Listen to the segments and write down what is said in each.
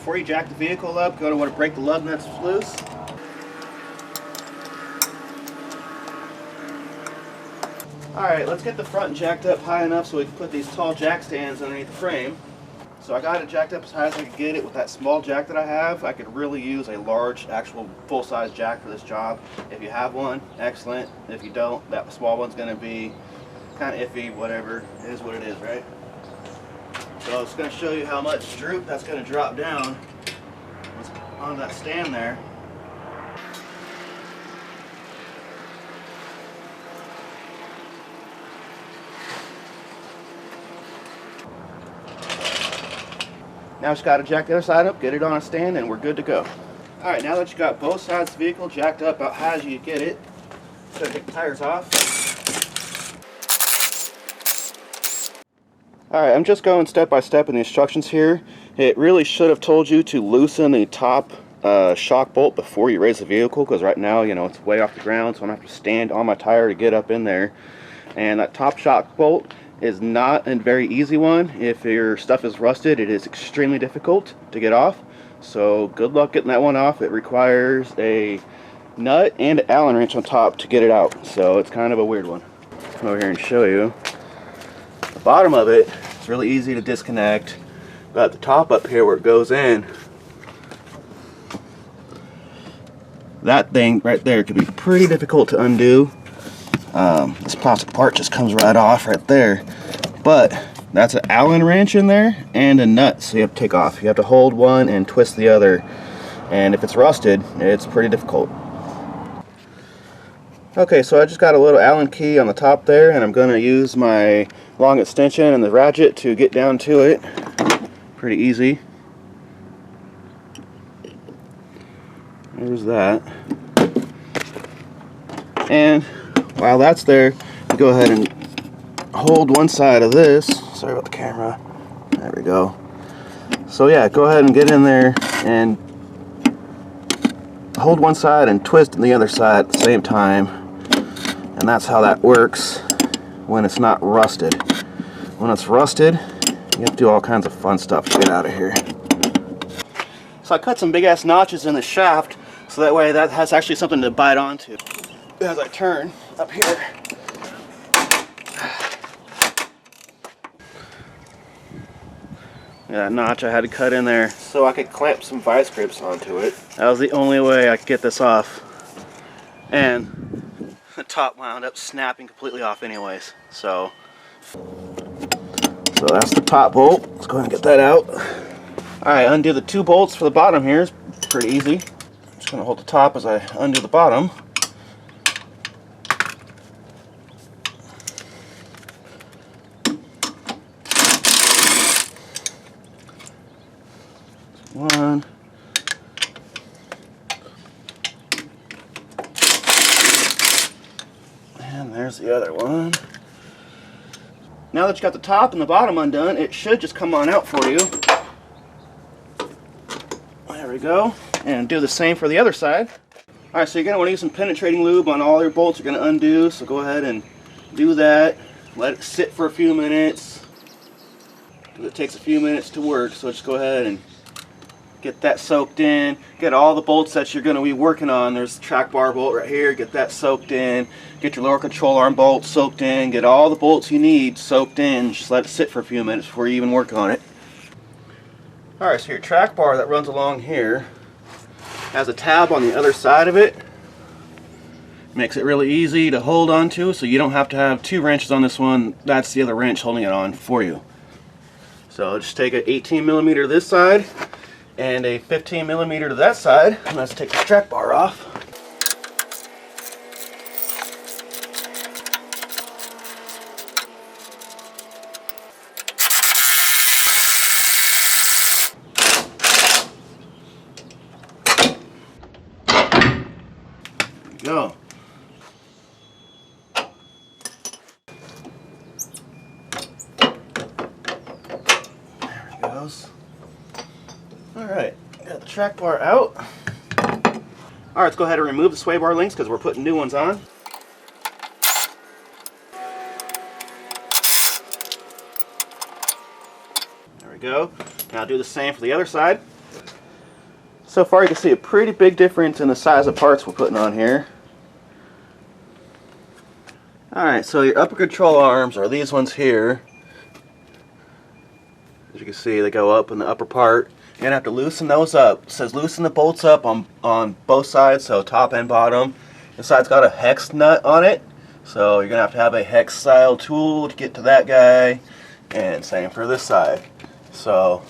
before you jack the vehicle up, go to where to break the lug nuts loose. Alright, let's get the front jacked up high enough so we can put these tall jack stands underneath the frame. So I got it jacked up as high as I could get it with that small jack that I have. I could really use a large, actual full-size jack for this job. If you have one, excellent. If you don't, that small one's going to be kind of iffy, whatever. It is what it is, right? So it's going to show you how much droop that's going to drop down on that stand there. Now just got to jack the other side up, get it on a stand, and we're good to go. Alright, now that you got both sides of the vehicle jacked up about high as you get it, so take the tires off. Alright, I'm just going step by step in the instructions here. It really should have told you to loosen the top shock bolt before you raise the vehicle, because right now, you know, it's way off the ground, so I'm going to have to stand on my tire to get up in there. And that top shock bolt is not a very easy one. If your stuff is rusted, it is extremely difficult to get off. So good luck getting that one off. It requires a nut and an Allen wrench on top to get it out. So it's kind of a weird one. Come over here and show you. The bottom of it is really easy to disconnect. But at the top up here where it goes in, that thing right there could be pretty difficult to undo. This plastic part just comes right off right there, but that's an Allen wrench in there and a nut, so you have to take off. You have to hold one and twist the other, and if it's rusted, it's pretty difficult. Okay, so I just got a little Allen key on the top there, and I'm going to use my long extension and the ratchet to get down to it. Pretty easy. There's that. And while that's there, you go ahead and hold one side of this. Sorry about the camera. There we go. So yeah, go ahead and get in there and hold one side and twist the other side at the same time. And that's how that works when it's not rusted. When it's rusted, you have to do all kinds of fun stuff to get out of here. So I cut some big ass notches in the shaft, so that way that has actually something to bite onto as I turn up here. Yeah, that notch I had to cut in there so I could clamp some vice grips onto it. That was the only way I could get this off. And the top wound up snapping completely off anyways. So that's the top bolt. Let's go ahead and get that out. Alright, undo the two bolts for the bottom here. It's pretty easy. I'm just going to hold the top as I undo the bottom. One. And there's the other one. Now that you got the top and the bottom undone, it should just come on out for you. There we go. And do the same for the other side. Alright, so you're going to want to use some penetrating lube on all your bolts you're going to undo, so go ahead and do that. Let it sit for a few minutes. It takes a few minutes to work, so just go ahead and get that soaked in. Get all the bolts that you're going to be working on. There's the track bar bolt right here. Get that soaked in. Get your lower control arm bolt soaked in. Get all the bolts you need soaked in. Just let it sit for a few minutes before you even work on it. Alright, so your track bar that runs along here has a tab on the other side of it. Makes it really easy to hold on to, so you don't have to have two wrenches on this one. That's the other wrench holding it on for you. So just take an 18mm to this side and a 15mm to that side, and let's take the track bar off. There we go. There it goes. Alright, got the track bar out. Alright, let's go ahead and remove the sway bar links because we're putting new ones on. There we go. Now do the same for the other side. So far you can see a pretty big difference in the size of parts we're putting on here. Alright, so your upper control arms are these ones here. As you can see, they go up in the upper part. You're going to have to loosen those up. It says loosen the bolts up on both sides, so top and bottom. This side's got a hex nut on it, so you're going to have a hex style tool to get to that guy. And same for this side. So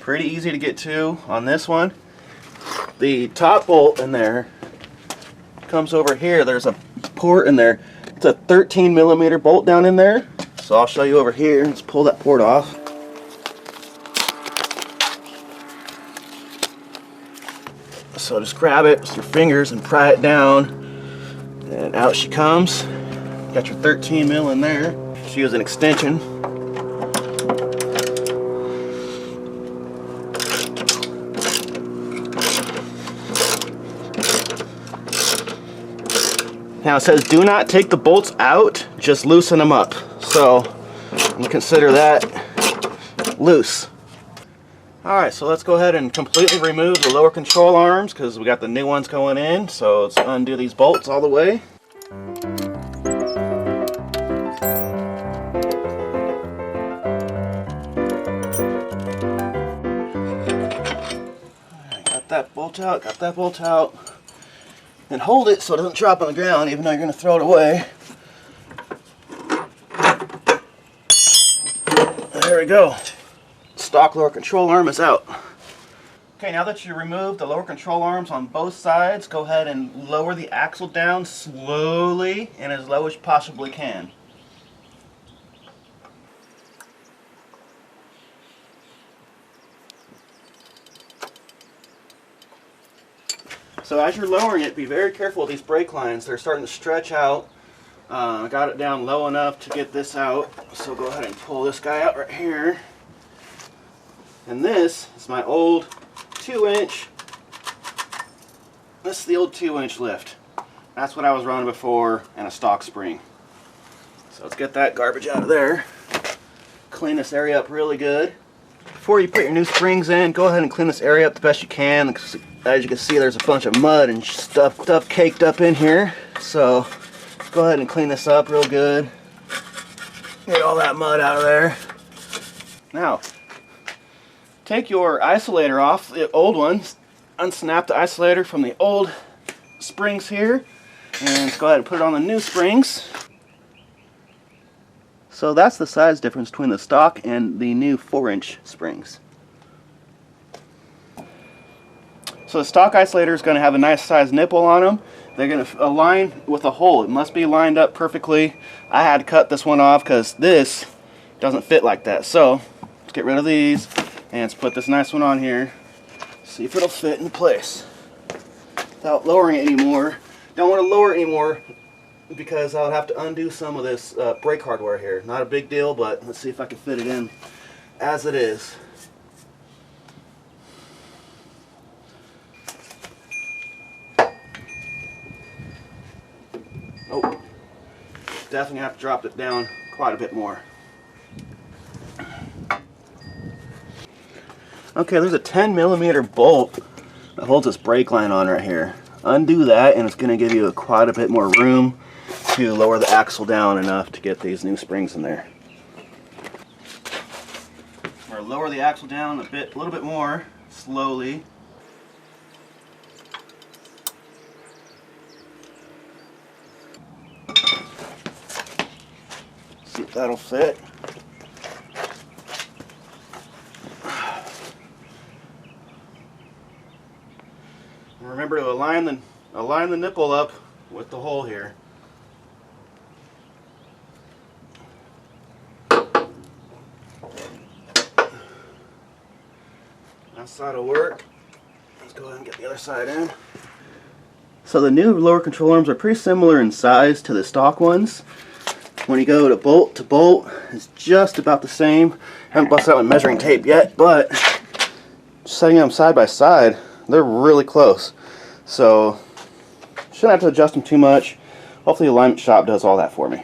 pretty easy to get to on this one. The top bolt in there comes over here. There's a port in there. It's a 13mm bolt down in there. So I'll show you over here. Let's pull that port off. So just grab it with your fingers and pry it down. And out she comes. Got your 13mm in there. Just use an extension. Now it says do not take the bolts out, just loosen them up. So I'm going to consider that loose. Alright, so let's go ahead and completely remove the lower control arms because we got the new ones going in. So let's undo these bolts all the way. Got that bolt out, got that bolt out. And hold it so it doesn't drop on the ground, even though you're going to throw it away. There we go. Stock lower control arm is out. Okay, now that you removed the lower control arms on both sides, go ahead and lower the axle down slowly and as low as you possibly can. So as you're lowering it, be very careful with these brake lines. They're starting to stretch out. I got it down low enough to get this out. So go ahead and pull this guy out right here. And this is my old 2-inch. This is the old 2-inch lift. That's what I was running before, and a stock spring. So let's get that garbage out of there. Clean this area up really good. Before you put your new springs in, go ahead and clean this area up the best you can. As you can see, there's a bunch of mud and stuff caked up in here. So go ahead and clean this up real good. Get all that mud out of there. Now, take your isolator off, the old ones. Unsnap the isolator from the old springs here. And let's go ahead and put it on the new springs. So that's the size difference between the stock and the new 4-inch springs. So the stock isolator is going to have a nice size nipple on them. They're going to align with a hole. It must be lined up perfectly. I had to cut this one off because this doesn't fit like that. So let's get rid of these and let's put this nice one on here. See if it'll fit in place without lowering it anymore. Don't want to lower it anymore because I'll have to undo some of this brake hardware here. Not a big deal, but let's see if I can fit it in as it is. Oh, definitely have to drop it down quite a bit more. Okay, there's a 10mm bolt that holds this brake line on right here. Undo that and it's going to give you quite a bit more room to lower the axle down enough to get these new springs in there. We're going to lower the axle down a little bit more slowly. See if that'll fit. And remember to align the nipple up with the hole here. That side will work. Let's go ahead and get the other side in. So the new lower control arms are pretty similar in size to the stock ones. When you go to bolt, it's just about the same. I haven't busted out my measuring tape yet, but setting them side by side, they're really close. So shouldn't have to adjust them too much. Hopefully the alignment shop does all that for me.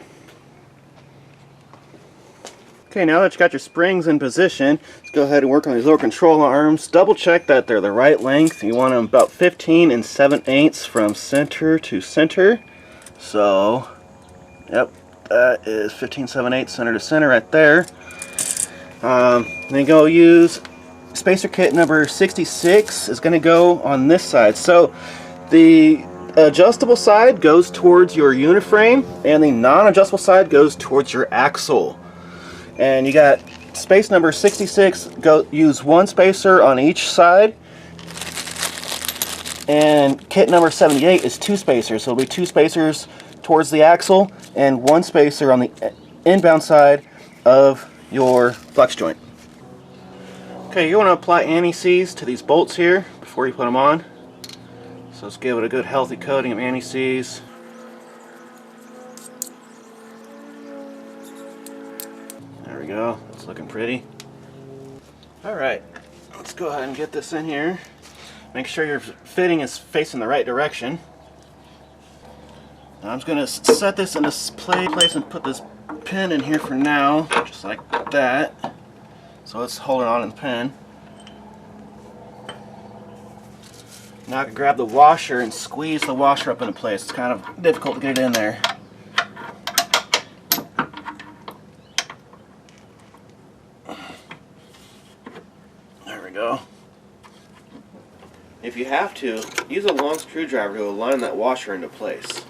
Okay, now that you got your springs in position, let's go ahead and work on these little control arms. Double check that they're the right length. You want them about 15 7/8 from center to center. So, yep, that is 15 7/8 center to center right there. Then go use spacer kit number 66 is going to go on this side. So the adjustable side goes towards your uniframe and the non-adjustable side goes towards your axle. And you got space number 66, use one spacer on each side, and kit number 78 is two spacers, so it'll be two spacers towards the axle and one spacer on the inbound side of your flex joint. Okay, you want to apply anti-seize to these bolts here before you put them on, so let's give it a good healthy coating of anti-seize. There we go, it's looking pretty. Alright, let's go ahead and get this in here. Make sure your fitting is facing the right direction. Now I'm just going to set this in this place and put this pin in here for now, just like that. So it's holding on in the pin. Now I can grab the washer and squeeze the washer up into place. It's kind of difficult to get it in there. There we go. If you have to, use a long screwdriver to align that washer into place.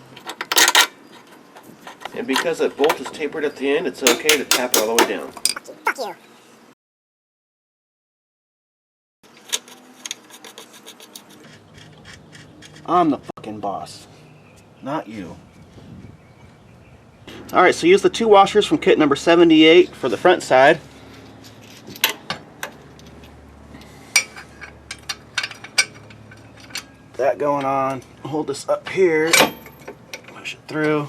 And because that bolt is tapered at the end, it's okay to tap it all the way down. Fuck you. I'm the fucking boss, not you. Alright, so use the two washers from kit number 78 for the front side. That going on. Hold this up here, push it through.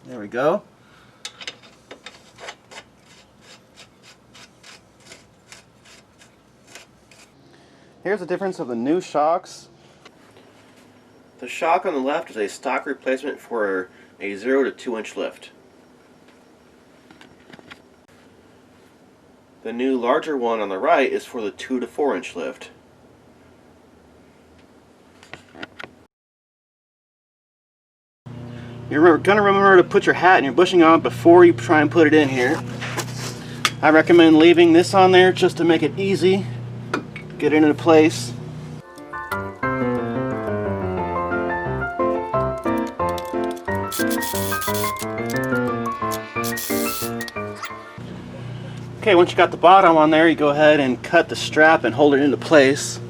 There we go. Here's the difference of the new shocks. The shock on the left is a stock replacement for a 0 to 2 inch lift. The new larger one on the right is for the 2 to 4 inch lift. You're going to remember to put your hat and your bushing on before you try and put it in here. I recommend leaving this on there just to make it easy. Get it into place. Okay, once you got the bottom on there, you go ahead and cut the strap and hold it into place.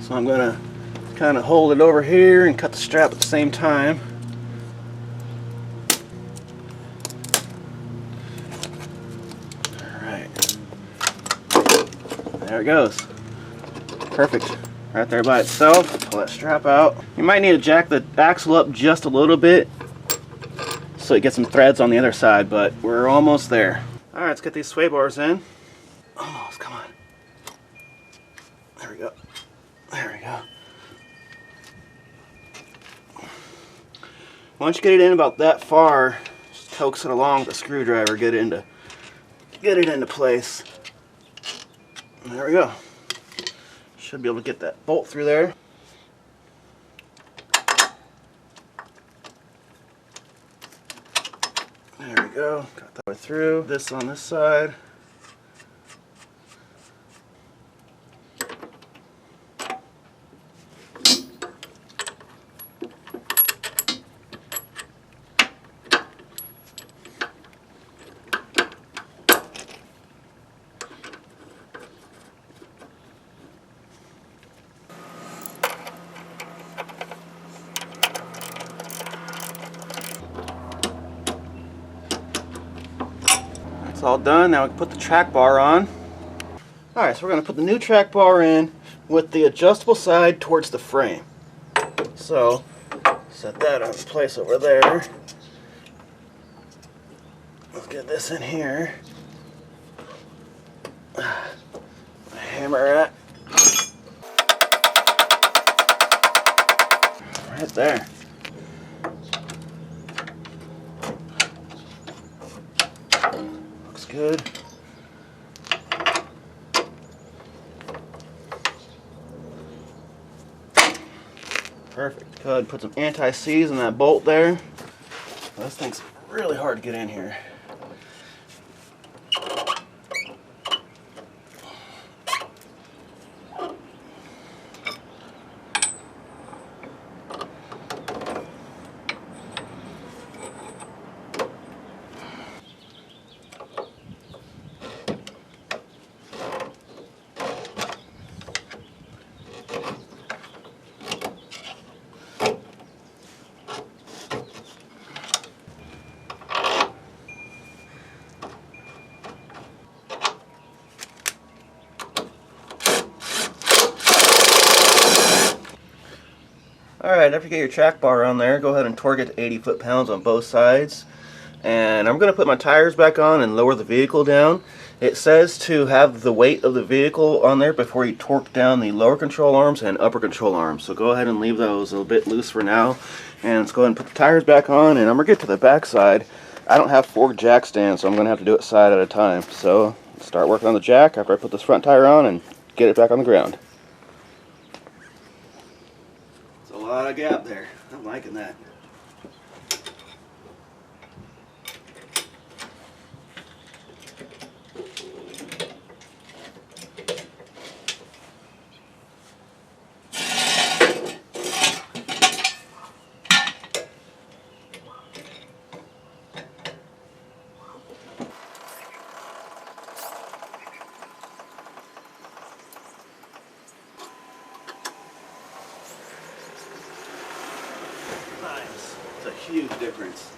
So I'm going to kind of hold it over here and cut the strap at the same time. Alright. There it goes. Perfect. Right there by itself. Pull that strap out. You might need to jack the axle up just a little bit so you get some threads on the other side, but we're almost there. Alright, let's get these sway bars in. Almost, come on. There we go. There we go. Once you get it in about that far, just coax it along with a screwdriver, get it into place. And there we go. Should be able to get that bolt through there. There we go. Got that way through. This on this side. It's all done. Now we can put the track bar on. Alright, so we're going to put the new track bar in with the adjustable side towards the frame. So, set that in place over there. Let's get this in here. Hammer it right there. Looks good. Perfect. Go ahead and put some anti-seize in that bolt there. This thing's really hard to get in here. Alright, after you get your track bar on there, go ahead and torque it to 80 foot-pounds on both sides. And I'm going to put my tires back on and lower the vehicle down. It says to have the weight of the vehicle on there before you torque down the lower control arms and upper control arms. So go ahead and leave those a little bit loose for now. And let's go ahead and put the tires back on, and I'm going to get to the back side. I don't have 4 jack stands, so I'm going to have to do it side at a time. So start working on the jack after I put this front tire on and get it back on the ground. A lot of gap there. I'm liking that. Nice. It's a huge difference.